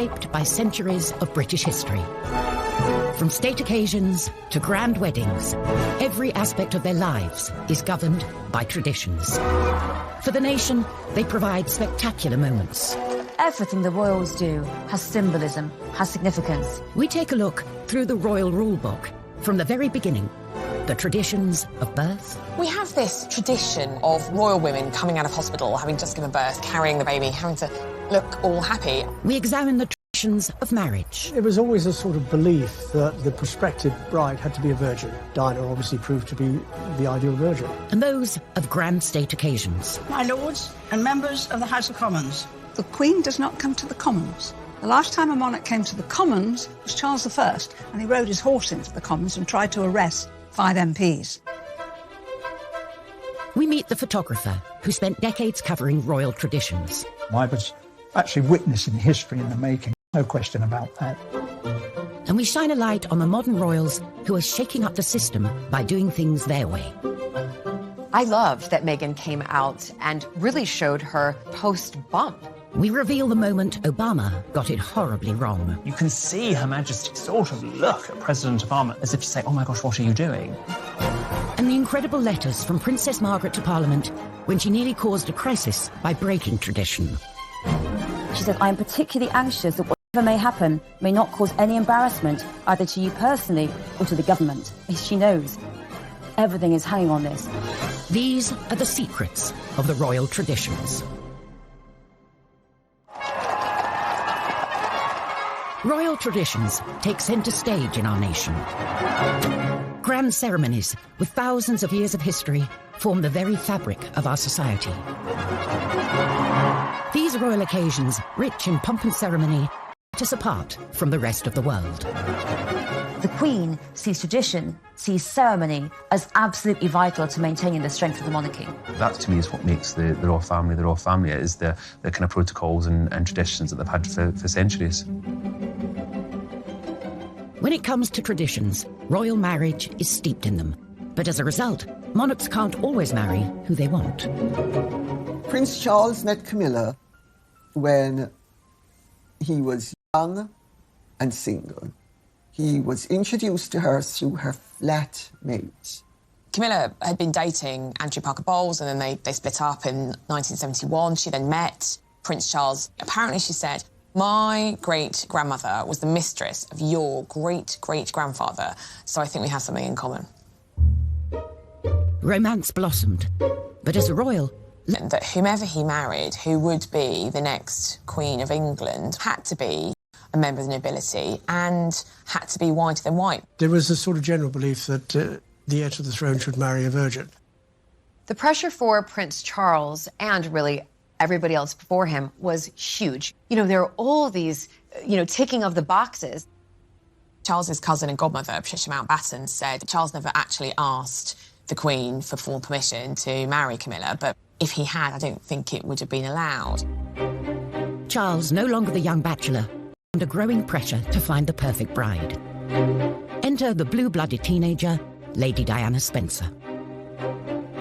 shaped by centuries of British history. From state occasions to grand weddings, every aspect of their lives is governed by traditions. For the nation, they provide spectacular moments. Everything the royals do has symbolism, has significance. We take a look through the Royal Rulebook from the very beginning. The traditions of birth. We have this tradition of royal women coming out of hospital, having just given birth, carrying the baby, having to look all happy. We examine the traditions of marriage. It was always a sort of belief that the prospective bride had to be a virgin. Diana obviously proved to be the ideal virgin. And those of grand state occasions. My lords and members of the House of Commons. The Queen does not come to the Commons. The last time a monarch came to the Commons was Charles I, and he rode his horse into the Commons and tried to arrest 5 MPs. We meet the photographer who spent decades covering royal traditions. I was actually witnessing history in the making, no question about that. And we shine a light on the modern royals who are shaking up the system by doing things their way. I loved that Meghan came out and really showed her post-bump. We reveal the moment Obama got it horribly wrong. You can see Her Majesty sort of look at President Obama as if to say, oh my gosh, what are you doing? And the incredible letters from Princess Margaret to Parliament when she nearly caused a crisis by breaking tradition. She said, I am particularly anxious that whatever may happen may not cause any embarrassment either to you personally or to the government. She knows everything is hanging on this. These are the secrets of the royal traditions. Royal traditions take centre stage in our nation. Grand ceremonies with thousands of years of history form the very fabric of our society. These royal occasions, rich in pomp and ceremony, set us apart from the rest of the world. The Queen sees tradition, sees ceremony as absolutely vital to maintaining the strength of the monarchy. That, to me, is what makes the royal family the royal family. It is the kind of protocols and traditions that they've had for centuries. When it comes to traditions, royal marriage is steeped in them. But as a result, monarchs can't always marry who they want. Prince Charles met Camilla when he was young and single. He was introduced to her through her flatmate. Camilla had been dating Andrew Parker Bowles, and then they split up in 1971. She then met Prince Charles. Apparently, she said, my great-grandmother was the mistress of your great-great-grandfather, so I think we have something in common. Romance blossomed, but as a royal... That whomever he married, who would be the next Queen of England, had to be a member of the nobility and had to be whiter than white. There was a sort of general belief that the heir to the throne should marry a virgin. The pressure for Prince Charles, and really everybody else before him, was huge. You know, there are all these, ticking of the boxes. Charles's cousin and godmother, Patricia Mountbatten, said Charles never actually asked the Queen for full permission to marry Camilla, but if he had, I don't think it would have been allowed. Charles, no longer the young bachelor, under growing pressure to find the perfect bride. Enter the blue-blooded teenager, Lady Diana Spencer.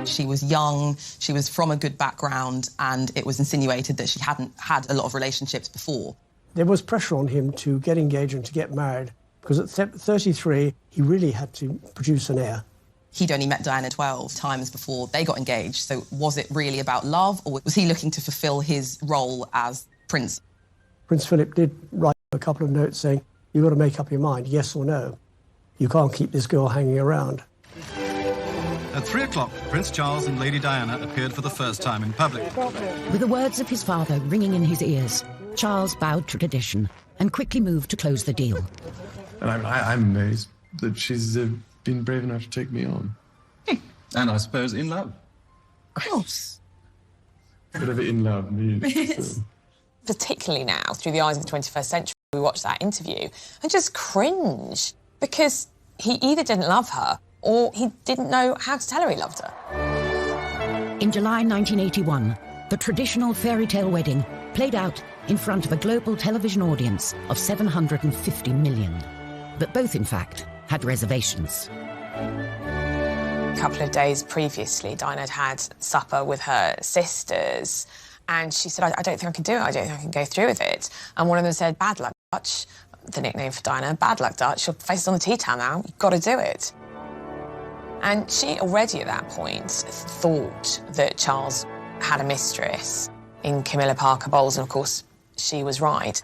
She was young, she was from a good background, and it was insinuated that she hadn't had a lot of relationships before. There was pressure on him to get engaged and to get married, because at 33, he really had to produce an heir. He'd only met Diana 12 times before they got engaged, so was it really about love, or was he looking to fulfil his role as prince? Prince Philip did write a couple of notes saying, you've got to make up your mind, yes or no. You can't keep this girl hanging around. At 3 o'clock, Prince Charles and Lady Diana appeared for the first time in public. With the words of his father ringing in his ears, Charles bowed to tradition and quickly moved to close the deal. And I'm amazed that she's been brave enough to take me on. And I suppose in love. Of course. Whatever in love means. Particularly now, through the eyes of the 21st century, we watch that interview and just cringe, because he either didn't love her or he didn't know how to tell her he loved her. In July 1981, the traditional fairy tale wedding played out in front of a global television audience of 750 million. But both, in fact, had reservations. A couple of days previously, Diana had had supper with her sisters, And she said, I don't think I can do it. I don't think I can go through with it. And one of them said, bad luck, Dutch, the nickname for Diana, bad luck, Dutch. Your face is on the tea towel now. You've got to do it. And she already at that point thought that Charles had a mistress in Camilla Parker Bowles, and of course, she was right.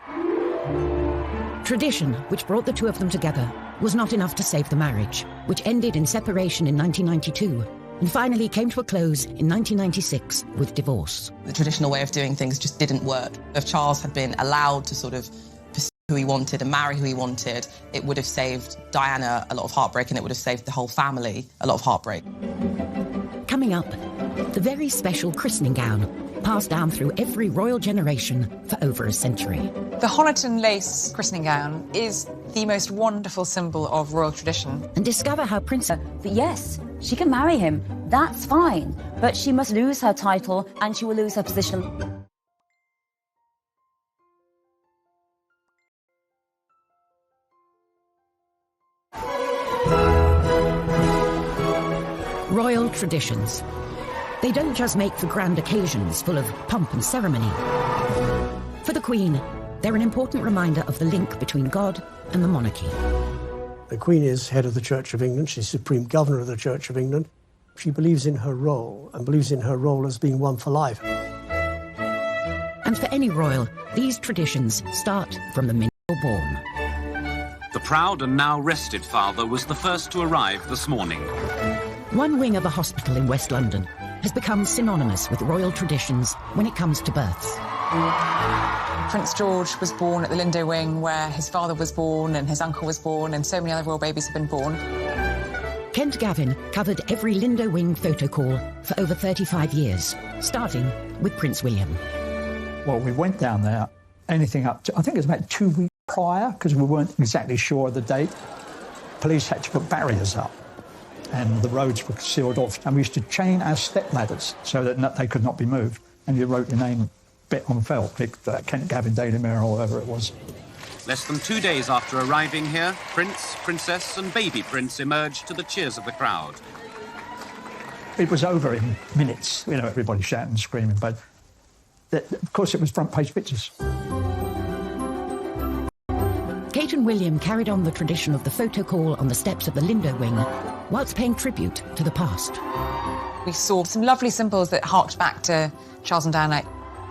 Tradition, which brought the two of them together, was not enough to save the marriage, which ended in separation in 1992 and finally came to a close in 1996 with divorce. The traditional way of doing things just didn't work. If Charles had been allowed to sort of pursue who he wanted and marry who he wanted, it would have saved Diana a lot of heartbreak, and it would have saved the whole family a lot of heartbreak. Coming up, the very special christening gown, passed down through every royal generation for over a century. The Honiton lace christening gown is the most wonderful symbol of royal tradition. And discover how Princess... Yes, she can marry him, that's fine, but she must lose her title and she will lose her position. Royal traditions. They don't just make for grand occasions full of pomp and ceremony. For the Queen, they're an important reminder of the link between God and the monarchy. The Queen is head of the Church of England. She's Supreme Governor of the Church of England. She believes in her role, and believes in her role as being one for life. And for any royal, these traditions start from the minute you're born. The proud and now rested father was the first to arrive this morning. One wing of a hospital in West London has become synonymous with royal traditions when it comes to births. Prince George was born at the Lindo Wing, where his father was born and his uncle was born, and so many other royal babies have been born. Kent Gavin covered every Lindo Wing photo call for over 35 years, starting with Prince William. Well, we went down there, anything up to, I think it was about 2 weeks prior, because we weren't exactly sure of the date. Police had to put barriers up, and the roads were sealed off, and we used to chain our step ladders so that they could not be moved, and you wrote your name bit on felt, Kent Gavin, Daily Mirror, or whatever it was. Less than 2 days after arriving here, Prince, Princess and baby Prince emerged to the cheers of the crowd. It was over in minutes, you know, everybody shouting and screaming, but of course it was front page pictures. Kate and William carried on the tradition of the photo call on the steps of the Lindo Wing, whilst paying tribute to the past. We saw some lovely symbols that harked back to Charles and Diana.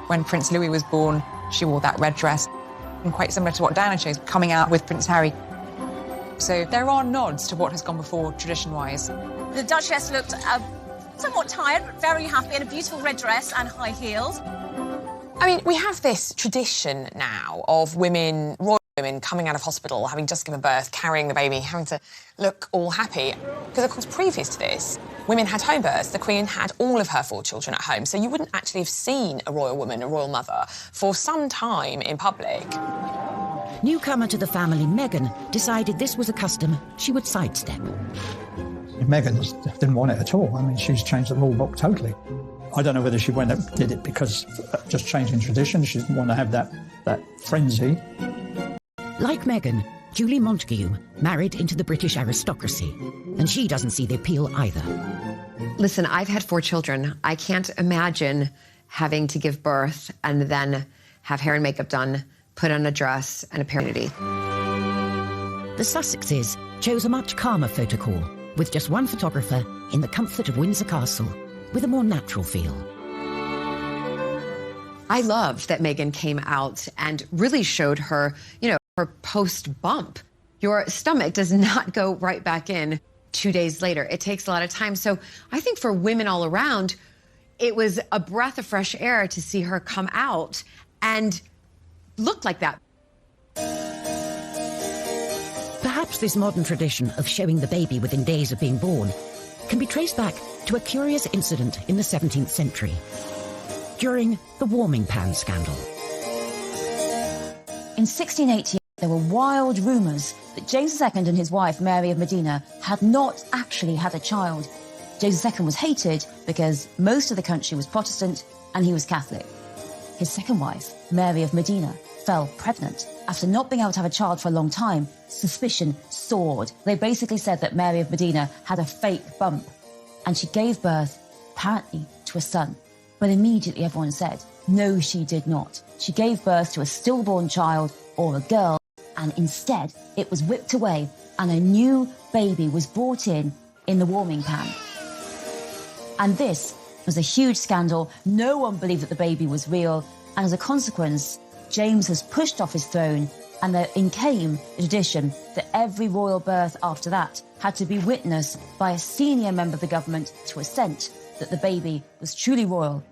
When Prince Louis was born, she wore that red dress, and quite similar to what Diana chose, coming out with Prince Harry. So there are nods to what has gone before, tradition-wise. The Duchess looked somewhat tired, but very happy in a beautiful red dress and high heels. I mean, we have this tradition now of women, royal women, coming out of hospital, having just given birth, carrying the baby, having to look all happy. Because, of course, previous to this, women had home births. The Queen had all of her 4 children at home, so you wouldn't actually have seen a royal woman, a royal mother, for some time in public. Newcomer to the family, Meghan, decided this was a custom she would sidestep. Meghan didn't want it at all. I mean, she's changed the rule book totally. I don't know whether she went and did it because just changing tradition. She didn't want to have that frenzy. Like Meghan, Julie Montagu married into the British aristocracy, and she doesn't see the appeal either. Listen, I've had 4 children. I can't imagine having to give birth and then have hair and makeup done, put on a dress and a paternity. The Sussexes chose a much calmer photo call, with just one photographer in the comfort of Windsor Castle, with a more natural feel. I loved that Meghan came out and really showed her, you know, her post-bump. Your stomach does not go right back in 2 days later. It takes a lot of time. So I think for women all around, it was a breath of fresh air to see her come out and look like that. Perhaps this modern tradition of showing the baby within days of being born can be traced back to a curious incident in the 17th century, during the warming pan scandal. In 1688, there were wild rumours that James II and his wife, Mary of Modena, had not actually had a child. James II was hated because most of the country was Protestant and he was Catholic. His second wife, Mary of Modena, fell pregnant. After not being able to have a child for a long time, suspicion soared. They basically said that Mary of Modena had a fake bump, and she gave birth, apparently, to a son. But immediately everyone said No, she did not. She gave birth to a stillborn child, or a girl, and instead it was whipped away and a new baby was brought in the warming pan. And this was a huge scandal. No one believed that the baby was real, and as a consequence, James was pushed off his throne, and therein came the tradition that every royal birth after that had to be witnessed by a senior member of the government to assent that the baby was truly royal.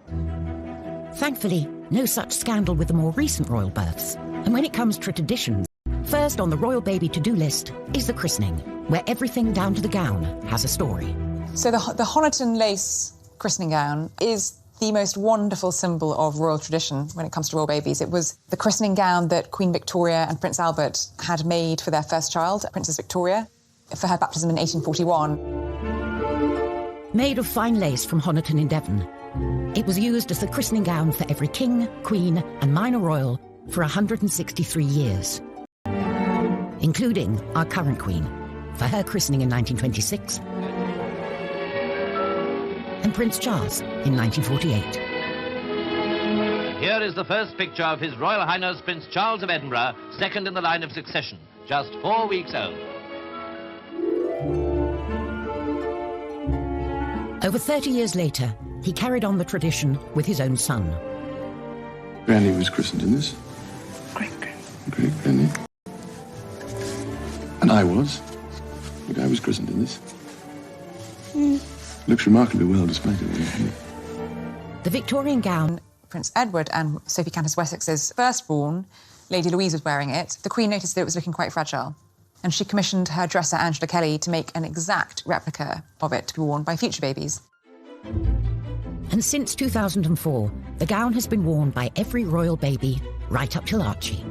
Thankfully, no such scandal with the more recent royal births. And when it comes to traditions, first on the royal baby to-do list is the christening, where everything down to the gown has a story. So the Honiton lace christening gown is the most wonderful symbol of royal tradition when it comes to royal babies. It was the christening gown that Queen Victoria and Prince Albert had made for their first child, Princess Victoria, for her baptism in 1841. Made of fine lace from Honiton in Devon, it was used as the christening gown for every king, queen and minor royal for 163 years, including our current queen, for her christening in 1926, and Prince Charles in 1948. Here is the first picture of His Royal Highness Prince Charles of Edinburgh, second in the line of succession, just 4 weeks old. Over 30 years later, he carried on the tradition with his own son. Granny was christened in this. Great-granny. And I was. Look, I was christened in this. Looks remarkably well despite it. The Victorian gown. Prince Edward and Sophie Countess Wessex's firstborn, Lady Louise, was wearing it. The Queen noticed that it was looking quite fragile, and she commissioned her dresser, Angela Kelly, to make an exact replica of it to be worn by future babies. And since 2004, the gown has been worn by every royal baby, right up till Archie.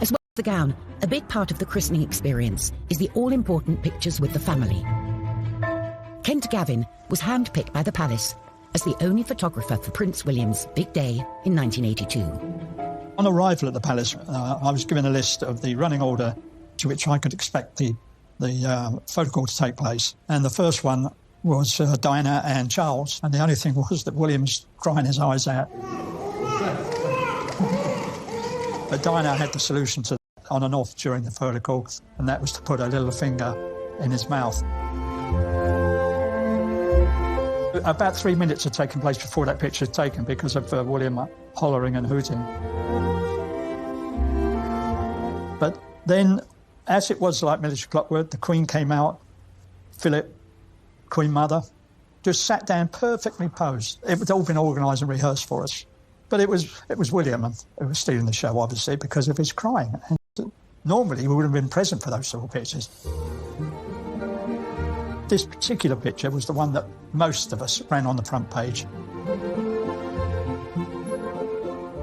As well as the gown, a big part of the christening experience is the all-important pictures with the family. Kent Gavin was handpicked by the palace as the only photographer for Prince William's big day in 1982. On arrival at the palace, I was given a list of the running order to which I could expect the photo call to take place. And the first one was Diana and Charles, and the only thing was that William was crying his eyes out. But Diana had the solution to that on and off during the photo call, and that was to put her little finger in his mouth. About 3 minutes had taken place before that picture was taken because of William hollering and hooting. But then, as it was like military clockwork, the Queen came out, Philip, Queen Mother, just sat down perfectly posed. It had all been organised and rehearsed for us. But it was William who was stealing the show, obviously, because of his crying. And normally we would have been present for those sort of pictures. This particular picture was the one that most of us ran on the front page.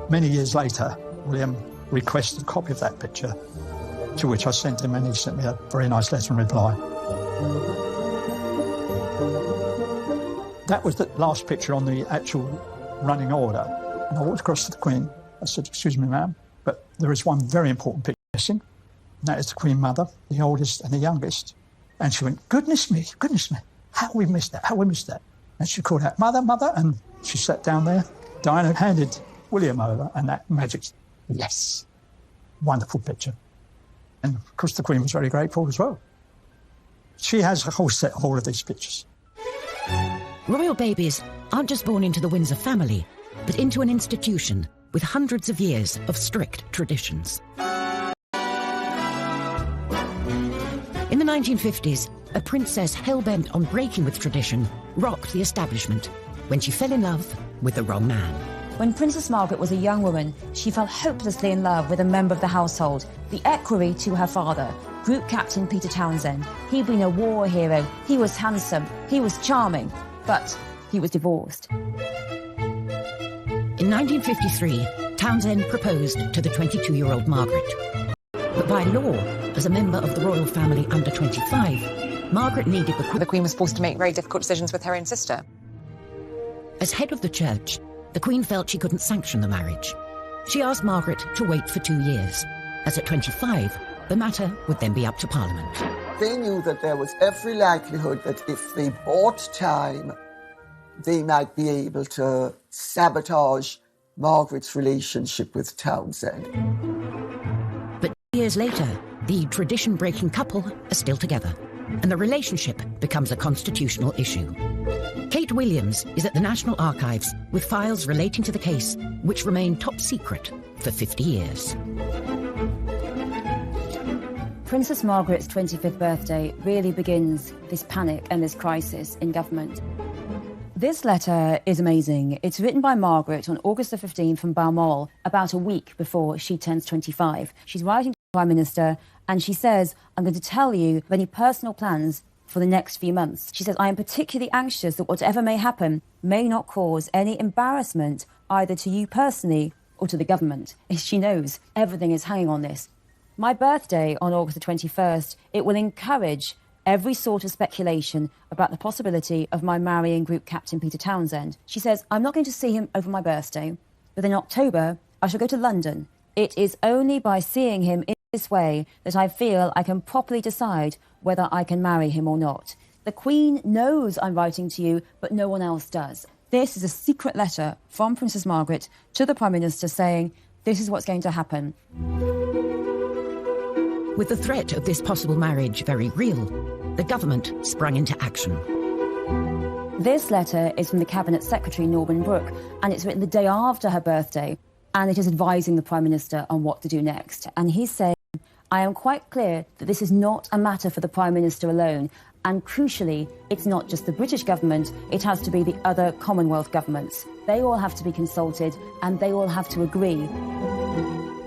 Many years later, William requested a copy of that picture, to which I sent him, and he sent me a very nice letter in reply. That was the last picture on the actual running order. And I walked across to the Queen. I said, "Excuse me, ma'am, but there is one very important picture missing, and that is the Queen Mother, the oldest and the youngest." And she went, goodness me, how we missed that, And she called out, "Mother, Mother," and she sat down there. Diana handed William over, and that magic, yes, wonderful picture. And of course the Queen was very grateful as well. She has a whole set of all of these pictures. Royal babies aren't just born into the Windsor family, but into an institution with hundreds of years of strict traditions. In the 1950s, a princess hell-bent on breaking with tradition rocked the establishment when she fell in love with the wrong man. When Princess Margaret was a young woman, she fell hopelessly in love with a member of the household, the equerry to her father, Group Captain Peter Townsend. He'd been a war hero, he was handsome, he was charming, but he was divorced. In 1953, Townsend proposed to the 22-year-old Margaret. But by law, as a member of the royal family under 25, Margaret needed the Queen was forced to make very difficult decisions with her own sister. As head of the church, the Queen felt she couldn't sanction the marriage. She asked Margaret to wait for 2 years, as at 25, the matter would then be up to Parliament. They knew that there was every likelihood that if they bought time, they might be able to sabotage Margaret's relationship with Townsend. But years later, the tradition-breaking couple are still together, and the relationship becomes a constitutional issue. Kate Williams is at the National Archives with files relating to the case, which remain top secret for 50 years. Princess Margaret's 25th birthday really begins this panic and this crisis in government. This letter is amazing. It's written by Margaret on August the 15th from Balmoral, about a week before she turns 25. She's writing to the Prime Minister, and she says, I'm going to tell you of any personal plans for the next few months. She says, I am particularly anxious that whatever may happen may not cause any embarrassment either to you personally or to the government. She knows everything is hanging on this. My birthday on August the 21st, it will encourage every sort of speculation about the possibility of my marrying Group Captain Peter Townsend. She says, I'm not going to see him over my birthday, but in October, I shall go to London. It is only by seeing him in this way that I feel I can properly decide whether I can marry him or not. The Queen knows I'm writing to you, but no one else does. This is a secret letter from Princess Margaret to the Prime Minister saying, this is what's going to happen. With the threat of this possible marriage very real, the government sprung into action. This letter is from the Cabinet Secretary, Norman Brooke, and it's written the day after her birthday, and it is advising the Prime Minister on what to do next. And he's saying, I am quite clear that this is not a matter for the Prime Minister alone, and crucially, it's not just the British government, it has to be the other Commonwealth governments. They all have to be consulted, and they all have to agree.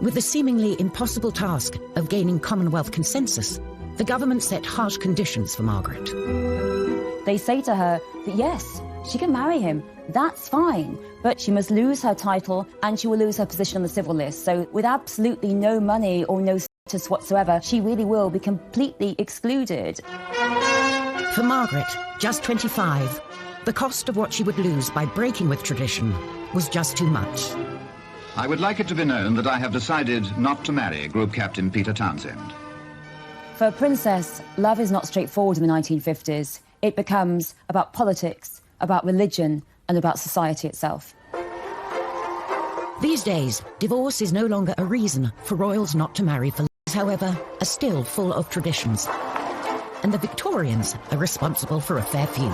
With the seemingly impossible task of gaining Commonwealth consensus, the government set harsh conditions for Margaret. They say to her that yes, she can marry him, that's fine, but she must lose her title and she will lose her position on the civil list. So with absolutely no money or no status whatsoever, she really will be completely excluded. For Margaret, just 25, the cost of what she would lose by breaking with tradition was just too much. I would like it to be known that I have decided not to marry Group Captain Peter Townsend. For a princess, love is not straightforward in the 1950s. It becomes about politics, about religion, and about society itself. These days, divorce is no longer a reason for royals not to marry. For however, are still full of traditions. And the Victorians are responsible for a fair few.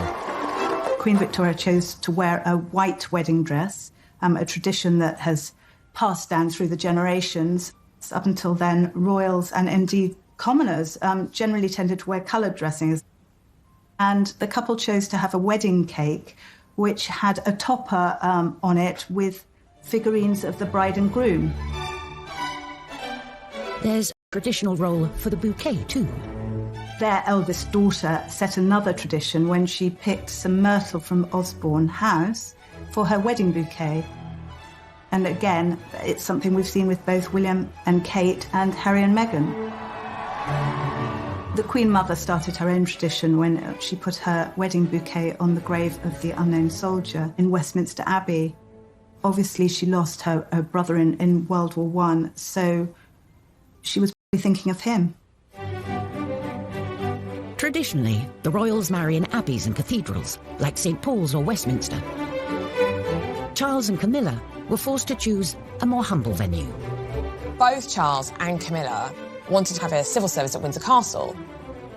Queen Victoria chose to wear a white wedding dress, a tradition that has passed down through the generations. Up until then, royals and indeed commoners generally tended to wear coloured dressings. And the couple chose to have a wedding cake which had a topper on it with figurines of the bride and groom. There's a traditional role for the bouquet too. Their eldest daughter set another tradition when she picked some myrtle from Osborne House for her wedding bouquet. And again, it's something we've seen with both William and Kate and Harry and Meghan. The Queen Mother started her own tradition when she put her wedding bouquet on the grave of the unknown soldier in Westminster Abbey. Obviously, she lost her brother in World War I, so she was probably thinking of him. Traditionally, the royals marry in abbeys and cathedrals, like St. Paul's or Westminster. Charles and Camilla were forced to choose a more humble venue. Both Charles and Camilla wanted to have a civil service at Windsor Castle,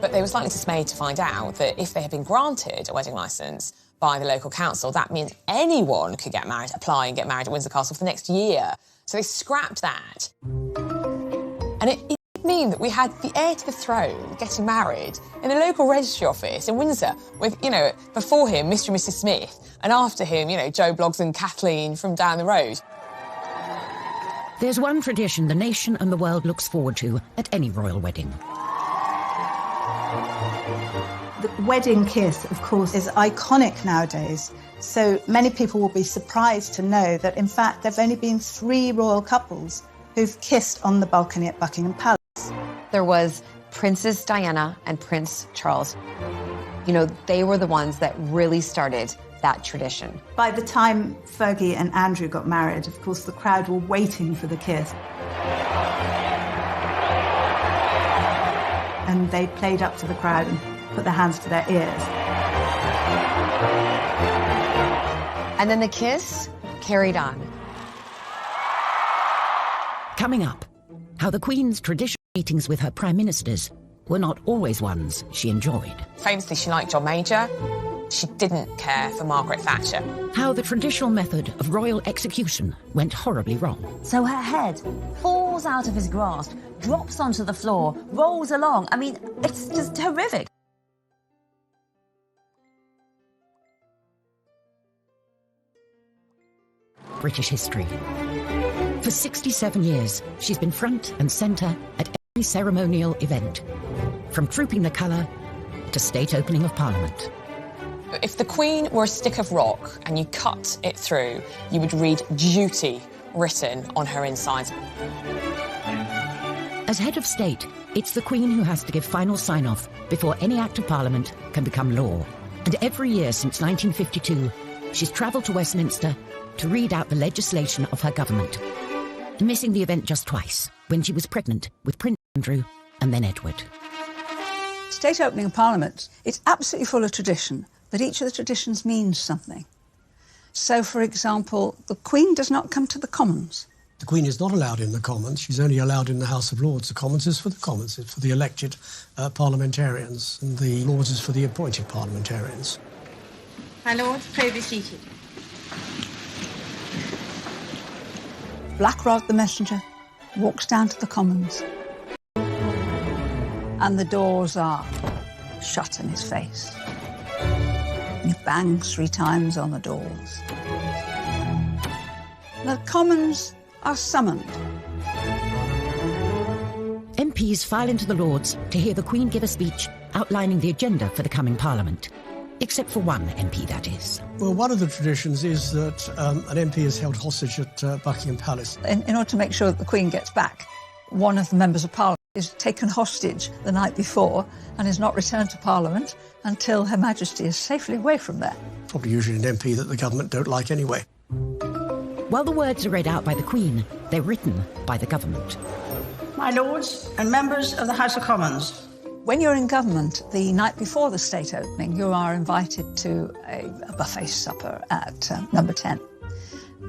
but they were slightly dismayed to find out that if they had been granted a wedding licence by the local council, that means anyone could apply and get married at Windsor Castle for the next year. So they scrapped that. And it would mean that we had the heir to the throne getting married in a local registry office in Windsor with, before him, Mr. and Mrs. Smith, and after him, Joe Bloggs and Kathleen from down the road. There's one tradition the nation and the world looks forward to at any royal wedding. The wedding kiss, of course, is iconic nowadays. So many people will be surprised to know that, in fact, there have only been 3 royal couples who've kissed on the balcony at Buckingham Palace. There was Princess Diana and Prince Charles. They were the ones that really started that tradition. By the time Fergie and Andrew got married, of course, the crowd were waiting for the kiss. And they played up to the crowd and put their hands to their ears. And then the kiss carried on. Coming up, how the Queen's traditional meetings with her prime ministers were not always ones she enjoyed. Famously, she liked John Major. She didn't care for Margaret Thatcher. How the traditional method of royal execution went horribly wrong. So her head falls out of his grasp, drops onto the floor, rolls along. I mean, it's just horrific. British history. For 67 years, she's been front and centre at every ceremonial event, from trooping the colour to state opening of Parliament. If the Queen were a stick of rock and you cut it through, you would read duty written on her insides. As head of state, it's the Queen who has to give final sign-off before any act of Parliament can become law. And every year since 1952, she's travelled to Westminster to read out the legislation of her government, missing the event just twice, when she was pregnant with Prince Andrew and then Edward. State opening of Parliament, it's absolutely full of tradition, but each of the traditions means something. So, for example, the Queen does not come to the Commons. The Queen is not allowed in the Commons. She's only allowed in the House of Lords. The Commons is for the Commons. It's for the elected parliamentarians, and the Lords is for the appointed parliamentarians. My Lord, pray be seated. Black Rod the messenger walks down to the Commons, and the doors are shut in his face. He bangs 3 times on the doors. The Commons are summoned. MPs file into the Lords to hear the Queen give a speech outlining the agenda for the coming Parliament. Except for one MP, that is. Well, one of the traditions is that an MP is held hostage at Buckingham Palace. In order to make sure that the Queen gets back, one of the members of Parliament is taken hostage the night before and is not returned to Parliament until Her Majesty is safely away from there. Probably usually an MP that the government don't like anyway. While the words are read out by the Queen, they're written by the government. My Lords and members of the House of Commons. When you're in government, the night before the state opening, you are invited to a buffet supper at number 10.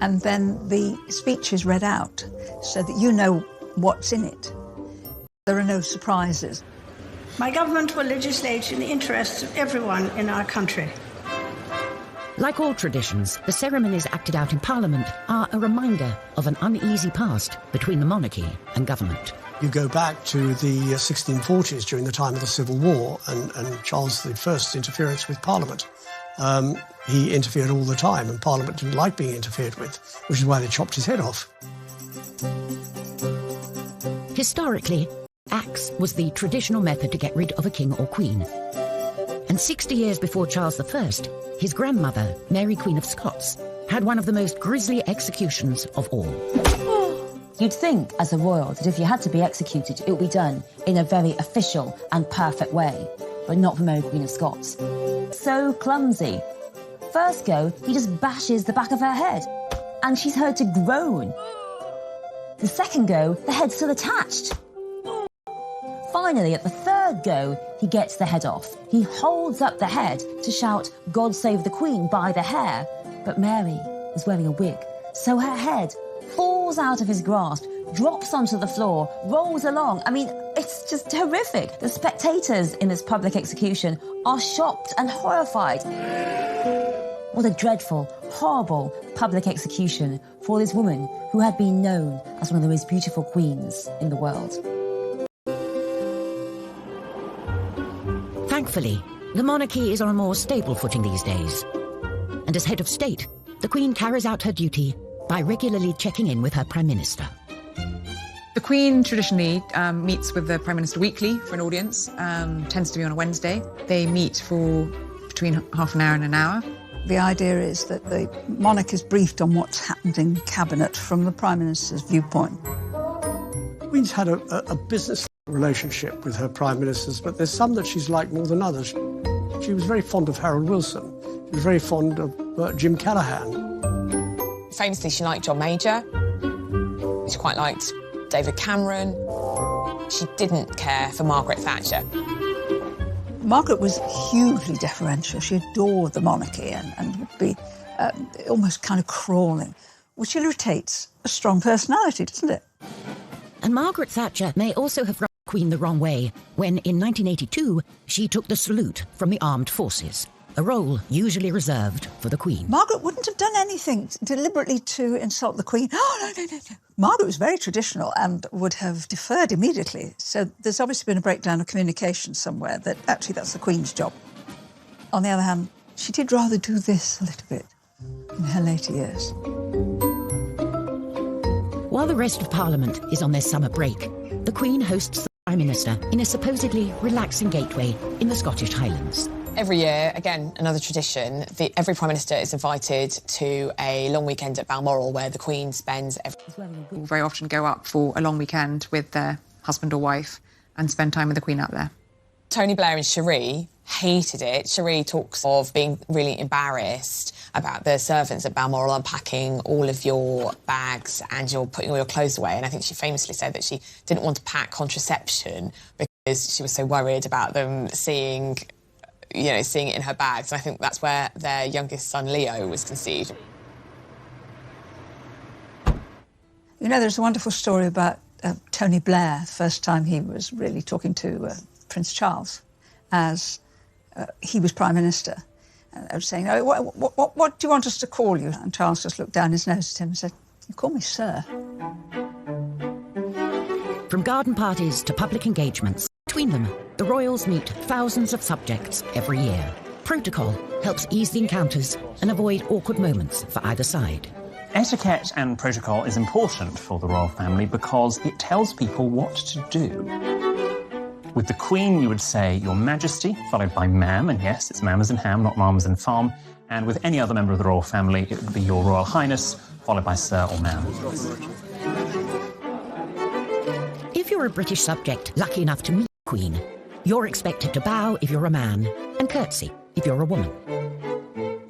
And then the speech is read out so that you know what's in it. There are no surprises. My government will legislate in the interests of everyone in our country. Like all traditions, the ceremonies acted out in Parliament are a reminder of an uneasy past between the monarchy and government. You go back to the 1640s during the time of the Civil War and Charles I's interference with Parliament. He interfered all the time, and Parliament didn't like being interfered with, which is why they chopped his head off. Historically, axe was the traditional method to get rid of a king or queen. And 60 years before Charles I, his grandmother, Mary Queen of Scots, had one of the most grisly executions of all. You'd think, as a royal, that if you had to be executed, it would be done in a very official and perfect way, but not for Mary Queen of Scots. So clumsy. First go, he just bashes the back of her head, and she's heard to groan. The second go, the head's still attached. Finally, at the third go, he gets the head off. He holds up the head to shout, "God save the Queen," by the hair, but Mary was wearing a wig, so her head falls out of his grasp, drops onto the floor, rolls along. I mean, it's just horrific. The spectators in this public execution are shocked and horrified. What a dreadful, horrible public execution for this woman who had been known as one of the most beautiful queens in the world. Thankfully, the monarchy is on a more stable footing these days. And as head of state, the Queen carries out her duty by regularly checking in with her Prime Minister. The Queen traditionally meets with the Prime Minister weekly for an audience, tends to be on a Wednesday. They meet for between half an hour and an hour. The idea is that the monarch is briefed on what's happened in Cabinet from the Prime Minister's viewpoint. The Queen's had a business relationship with her Prime Ministers, but there's some that she's liked more than others. She was very fond of Harold Wilson. She was very fond of Jim Callaghan. Famously, she liked John Major. She quite liked David Cameron. She didn't care for Margaret Thatcher. Margaret was hugely deferential. She adored the monarchy and would be almost kind of crawling, which irritates a strong personality, doesn't it? And Margaret Thatcher may also have rubbed the Queen the wrong way when, in 1982, she took the salute from the armed forces, a role usually reserved for the Queen. Margaret wouldn't have done anything deliberately to insult the Queen. Oh, no. Margaret was very traditional and would have deferred immediately. So there's obviously been a breakdown of communication somewhere that actually that's the Queen's job. On the other hand, she did rather do this a little bit in her later years. While the rest of Parliament is on their summer break, the Queen hosts the Prime Minister in a supposedly relaxing gateway in the Scottish Highlands. Every year, again, another tradition, every Prime Minister is invited to a long weekend at Balmoral where the Queen spends People very often go up for a long weekend with their husband or wife and spend time with the Queen up there. Tony Blair and Cherie hated it. Cherie talks of being really embarrassed about the servants at Balmoral unpacking all of your bags and you're putting all your clothes away. And I think she famously said that she didn't want to pack contraception because she was so worried about them seeing it in her bags. And I think that's where their youngest son, Leo, was conceived. You know, there's a wonderful story about Tony Blair, the first time he was really talking to Prince Charles as he was Prime Minister. And I was saying, oh, what do you want us to call you? And Charles just looked down his nose at him and said, you call me Sir. From garden parties to public engagements, between them, the royals meet thousands of subjects every year. Protocol helps ease the encounters and avoid awkward moments for either side. Etiquette and protocol is important for the royal family because it tells people what to do. With the Queen, you would say, Your Majesty, followed by Ma'am, and yes, it's ma'am as in ham, not ma'am as in farm. And with any other member of the royal family, it would be Your Royal Highness, followed by Sir or Ma'am. If you're a British subject lucky enough to meet the Queen, you're expected to bow if you're a man and curtsy if you're a woman.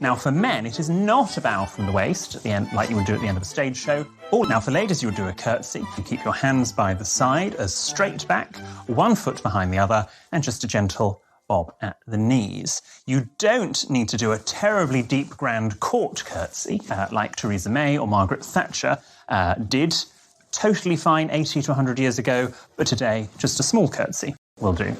Now, for men, it is not a bow from the waist at the end, like you would do at the end of a stage show. Now, for ladies, you would do a curtsy. You keep your hands by the side, as straight back, one foot behind the other, and just a gentle bob at the knees. You don't need to do a terribly deep, grand court curtsy, like Theresa May or Margaret Thatcher did. Totally fine 80 to 100 years ago, but today, just a small curtsy will do.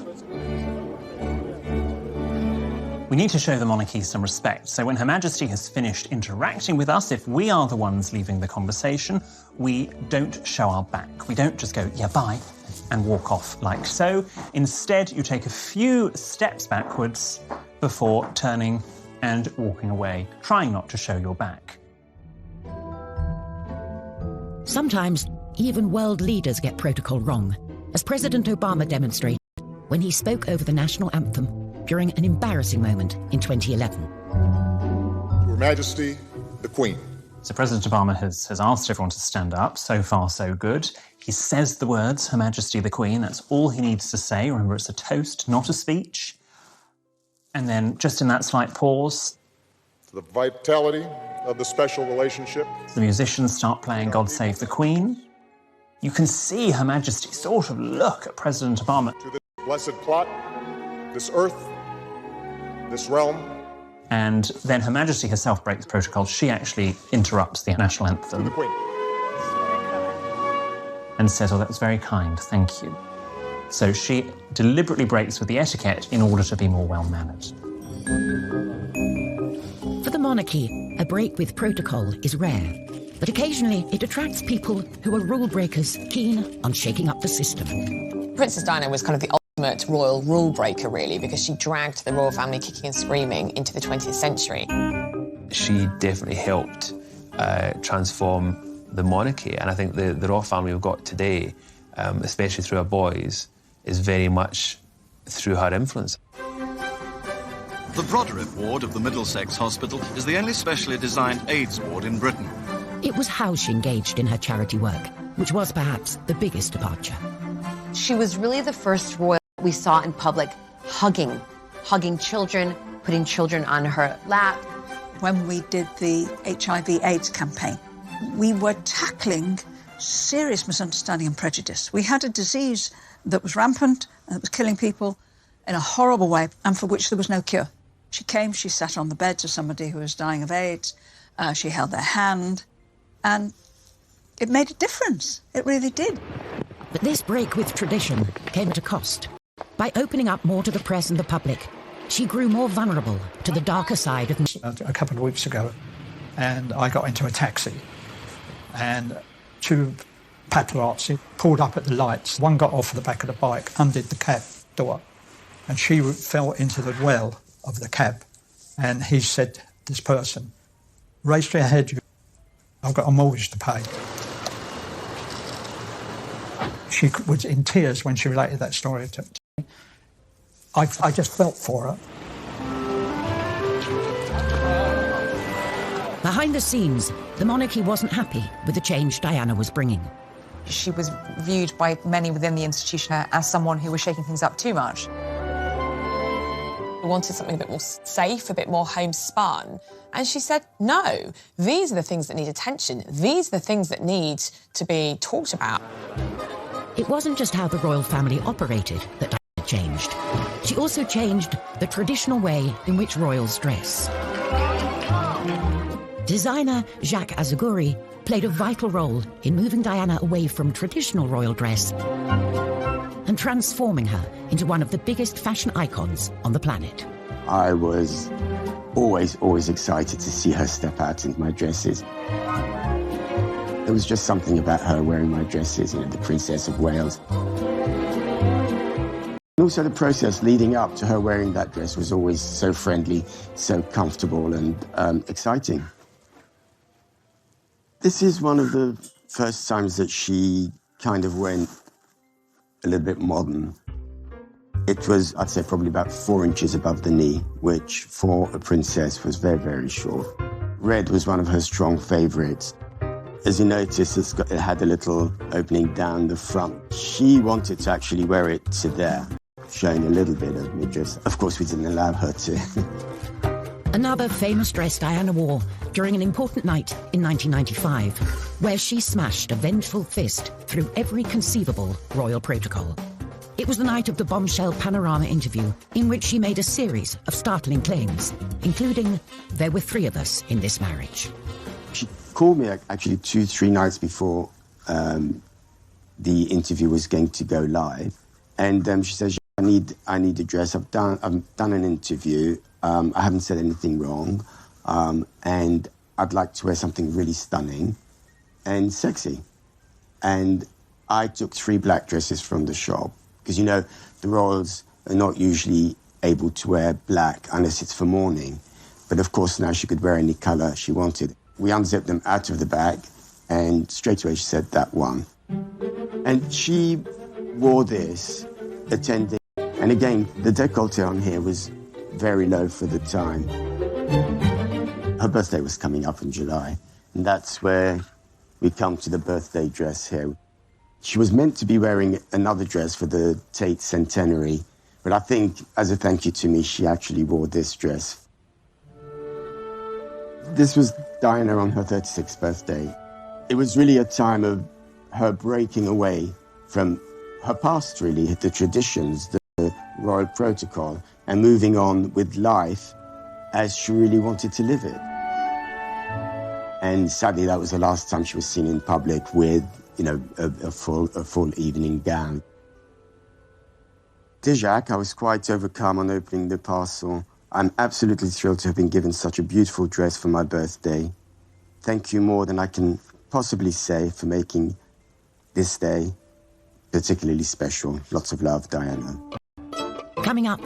We need to show the monarchy some respect. So when Her Majesty has finished interacting with us, if we are the ones leaving the conversation, we don't show our back. We don't just go, yeah, bye, and walk off like so. Instead, you take a few steps backwards before turning and walking away, trying not to show your back. Sometimes, even world leaders get protocol wrong, as President Obama demonstrated when he spoke over the national anthem during an embarrassing moment in 2011. Your Majesty, the Queen. So President Obama has asked everyone to stand up. So far, so good. He says the words, Her Majesty the Queen. That's all he needs to say. Remember, it's a toast, not a speech. And then, just in that slight pause, To the vitality of the special relationship. The musicians start playing God Save the Queen. You can see Her Majesty sort of look at President Obama. To this blessed plot, this earth, this realm. And then Her Majesty herself breaks protocol. She actually interrupts the national anthem. The Queen. And says, oh, that was very kind, thank you. So she deliberately breaks with the etiquette in order to be more well-mannered. For the monarchy, a break with protocol is rare, but occasionally it attracts people who are rule breakers keen on shaking up the system. Princess Diana was kind of the ultimate royal rule breaker, really, because she dragged the royal family kicking and screaming into the 20th century. She definitely helped transform the monarchy, and I think the royal family we've got today, especially through our boys, is very much through her influence. The Broderick ward of the Middlesex Hospital is the only specially designed AIDS ward in Britain. It was how she engaged in her charity work, which was perhaps the biggest departure. She was really the first royal we saw in public hugging children, putting children on her lap. When we did the HIV/AIDS campaign, we were tackling serious misunderstanding and prejudice. We had a disease that was rampant and that was killing people in a horrible way and for which there was no cure. She came, she sat on the bed to somebody who was dying of AIDS, she held their hand, and it made a difference. It really did. But this break with tradition came at a cost. By opening up more to the press and the public, she grew more vulnerable to the darker side of... A couple of weeks ago, and I got into a taxi, and two paparazzi pulled up at the lights. One got off the back of the bike, undid the cab door, and she fell into the well of the cab. And he said, this person, raise your head, I've got a mortgage to pay. She was in tears when she related that story to me. I just felt for her. Behind the scenes, the monarchy wasn't happy with the change Diana was bringing. She was viewed by many within the institution as someone who was shaking things up too much. We wanted something a bit more safe, a bit more homespun. And she said, no, these are the things that need attention. These are the things that need to be talked about. It wasn't just how the royal family operated that Diana changed. She also changed the traditional way in which royals dress. Designer Jacques Azuguri played a vital role in moving Diana away from traditional royal dress and transforming her into one of the biggest fashion icons on the planet. I was always excited to see her step out into my dresses. There was just something about her wearing my dresses, you know, the Princess of Wales. And also the process leading up to her wearing that dress was always so friendly, so comfortable and exciting. This is one of the first times that she kind of went a little bit modern. It was, I'd say, probably about 4 inches above the knee, which for a princess was very, very short. Red was one of her strong favorites. As you notice, it had a little opening down the front. She wanted to actually wear it to there, showing a little bit of midriff. Of course, we didn't allow her to. Another famous dress Diana wore during an important night in 1995, where she smashed a vengeful fist through every conceivable royal protocol. It was the night of the bombshell Panorama interview, in which she made a series of startling claims, including, there were 3 of us in this marriage. She called me actually 2-3 nights before the interview was going to go live, and she says, I need a dress. I've done an interview. I haven't said anything wrong, and I'd like to wear something really stunning and sexy. And I took 3 black dresses from the shop, because, you know, the royals are not usually able to wear black unless it's for mourning. But of course now she could wear any colour she wanted. We unzipped them out of the bag, and straight away she said, that one. And she wore this, attending, and again, the décolleté on here was very low for the time. Her birthday was coming up in July, and that's where we come to the birthday dress here. She was meant to be wearing another dress for the Tate centenary, but I think as a thank you to me, she actually wore this dress. This was Diana on her 36th birthday. It was really a time of her breaking away from her past, really, the traditions, the royal protocol, and moving on with life as she really wanted to live it. And sadly, that was the last time she was seen in public with, you know, a full evening gown. Dear Jacques, I was quite overcome on opening the parcel. I'm absolutely thrilled to have been given such a beautiful dress for my birthday. Thank you more than I can possibly say for making this day particularly special. Lots of love, Diana. Coming up,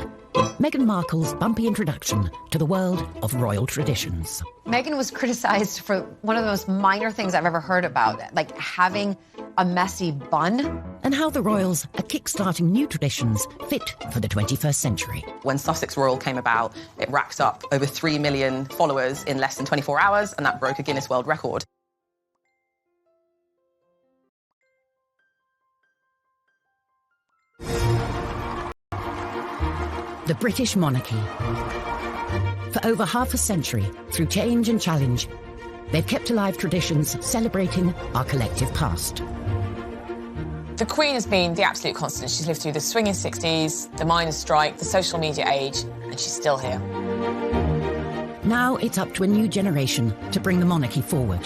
Meghan Markle's bumpy introduction to the world of royal traditions. Meghan was criticized for one of the most minor things I've ever heard about, like having a messy bun. And how the royals are kickstarting new traditions fit for the 21st century. When Sussex Royal came about, it racked up over 3 million followers in less than 24 hours, and that broke a Guinness World Record. The British monarchy. For over half a century, through change and challenge, they've kept alive traditions celebrating our collective past. The Queen has been the absolute constant. She's lived through the swinging 60s, the miners' strike, the social media age, and she's still here. Now it's up to a new generation to bring the monarchy forward.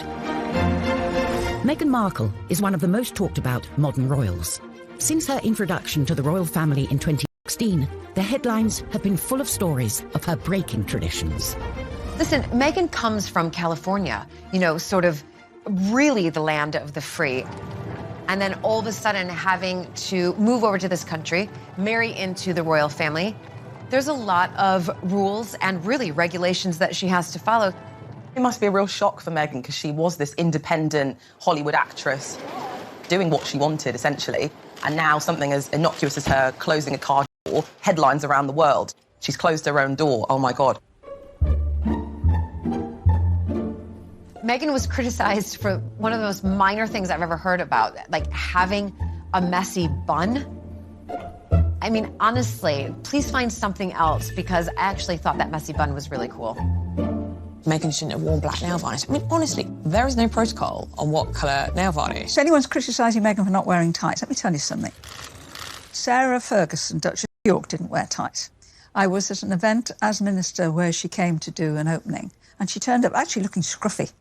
Meghan Markle is one of the most talked about modern royals. Since her introduction to the royal family in 2016, the headlines have been full of stories of her breaking traditions. Listen, Meghan comes from California, you know, sort of really the land of the free. And then all of a sudden having to move over to this country, marry into the royal family. There's a lot of rules and really regulations that she has to follow. It must be a real shock for Meghan because she was this independent Hollywood actress doing what she wanted, essentially. And now something as innocuous as her closing a car door, headlines around the world. She's closed her own door. Oh, my God. Meghan was criticized for one of the most minor things I've ever heard about, like having a messy bun. I mean, honestly, please find something else because I actually thought that messy bun was really cool. Meghan shouldn't have worn black nail varnish. I mean, honestly, there is no protocol on what colour nail varnish. If anyone's criticising Meghan for not wearing tights, let me tell you something. Sarah Ferguson, Duchess of York, didn't wear tights. I was at an event as minister where she came to do an opening, and she turned up actually looking scruffy,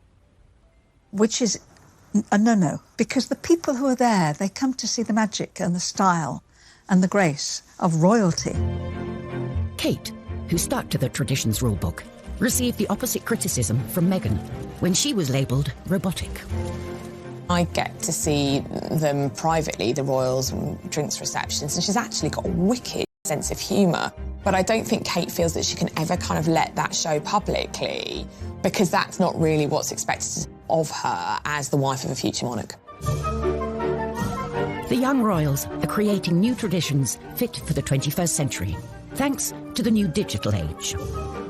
which is a no-no, because the people who are there, they come to see the magic and the style and the grace of royalty. Kate, who stuck to the traditions rulebook, received the opposite criticism from Meghan when she was labelled robotic. I get to see them privately, the royals, and drinks receptions, and she's actually got a wicked sense of humour. But I don't think Kate feels that she can ever kind of let that show publicly because that's not really what's expected of her as the wife of a future monarch. The young royals are creating new traditions fit for the 21st century, thanks to the new digital age.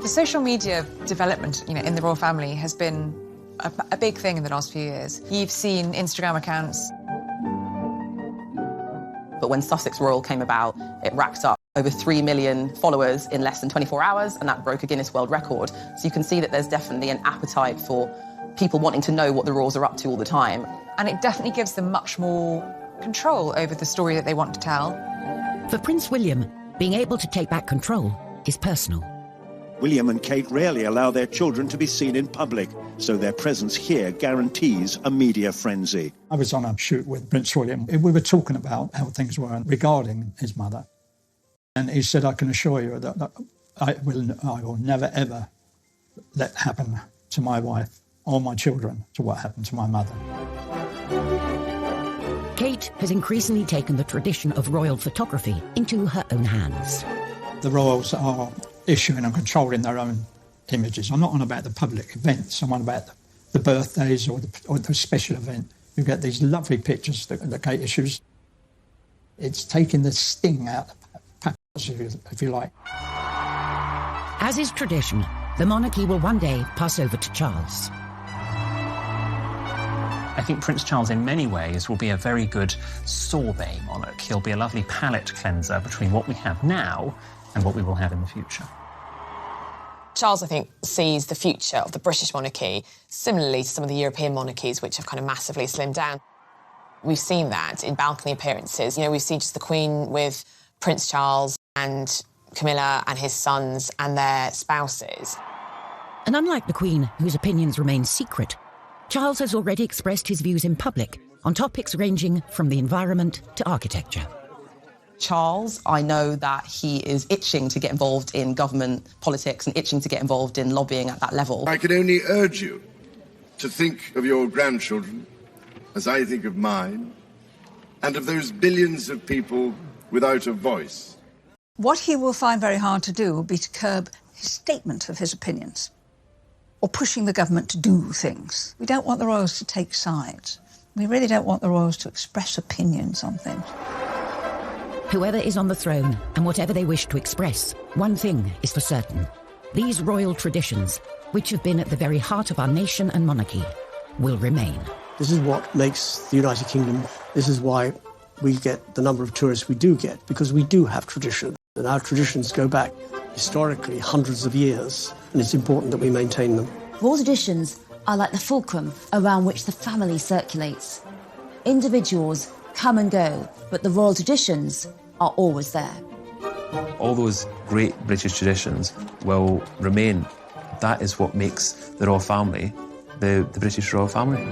The social media development, you know, in the royal family has been a big thing in the last few years. You've seen Instagram accounts. But when Sussex Royal came about, it racked up over 3 million followers in less than 24 hours, and that broke a Guinness World Record. So you can see that there's definitely an appetite for people wanting to know what the royals are up to all the time. And it definitely gives them much more control over the story that they want to tell. For Prince William, being able to take back control is personal. William and Kate rarely allow their children to be seen in public, so their presence here guarantees a media frenzy. I was on a shoot with Prince William. We were talking about how things were regarding his mother. And he said, I can assure you that I will never, ever let happen to my wife or my children to what happened to my mother. Kate has increasingly taken the tradition of royal photography into her own hands. The royals are issuing and controlling their own images. I'm not on about the public events. I'm on about the birthdays or the special event. You get these lovely pictures that Kate issues. It's taking the sting out of paparazzi, if you like. As is tradition, the monarchy will one day pass over to Charles. I think Prince Charles, in many ways, will be a very good sorbet monarch. He'll be a lovely palate cleanser between what we have now and what we will have in the future. Charles, I think, sees the future of the British monarchy similarly to some of the European monarchies, which have kind of massively slimmed down. We've seen that in balcony appearances. You know, we've seen just the Queen with Prince Charles and Camilla and his sons and their spouses. And unlike the Queen, whose opinions remain secret, Charles has already expressed his views in public on topics ranging from the environment to architecture. Charles, I know that he is itching to get involved in government politics and itching to get involved in lobbying at that level. I can only urge you to think of your grandchildren as I think of mine, and of those billions of people without a voice. What he will find very hard to do will be to curb his statement of his opinions or pushing the government to do things. We don't want the royals to take sides. We really don't want the royals to express opinions on things. Whoever is on the throne and whatever they wish to express, one thing is for certain. These royal traditions, which have been at the very heart of our nation and monarchy, will remain. This is what makes the United Kingdom, this is why we get the number of tourists we do get, because we do have tradition. And our traditions go back historically hundreds of years, and it's important that we maintain them. Royal traditions are like the fulcrum around which the family circulates. Individuals come and go, but the royal traditions are always there. All those great British traditions will remain. That is what makes the royal family the British royal family.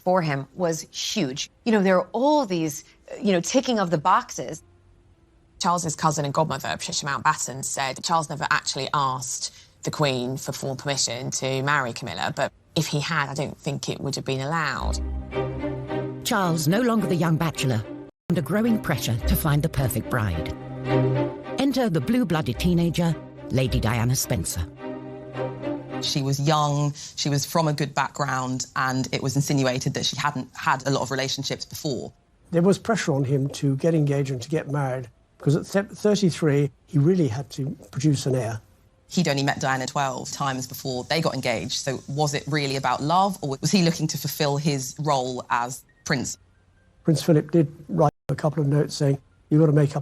for him was huge. You know, there are all these, ticking of the boxes. Charles's cousin and godmother, Patricia Mountbatten, said Charles never actually asked the Queen for full permission to marry Camilla, but if he had, I don't think it would have been allowed. Charles, no longer the young bachelor, under growing pressure to find the perfect bride. Enter the blue-blooded teenager, Lady Diana Spencer. She was young, she was from a good background, and it was insinuated that she hadn't had a lot of relationships before. There was pressure on him to get engaged and to get married, because at 33, he really had to produce an heir. He'd only met Diana 12 times before they got engaged, so was it really about love, or was he looking to fulfil his role as prince? Prince Philip did write a couple of notes saying, you've got to make up